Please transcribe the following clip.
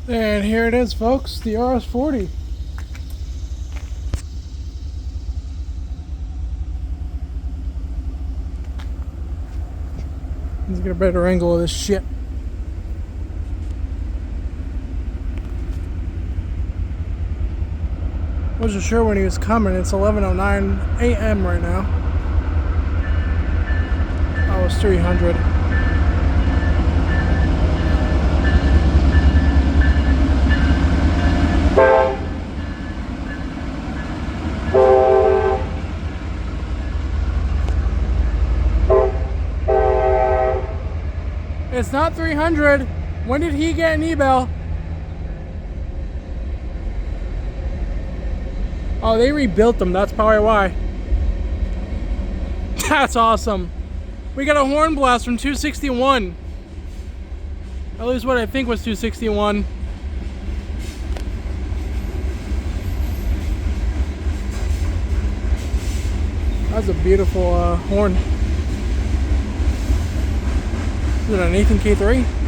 And here it is, folks, the RS40. Let's get a better angle of this shit. Wasn't sure when he was coming. It's 11:09 a.m. right now. Oh, it's 300. It's not 300. When did he get an e-bell? Oh, they rebuilt them. That's probably why. That's awesome. We got a horn blast from 261. At least what I think was 261. That's a beautiful horn. Is it an Nathan K3?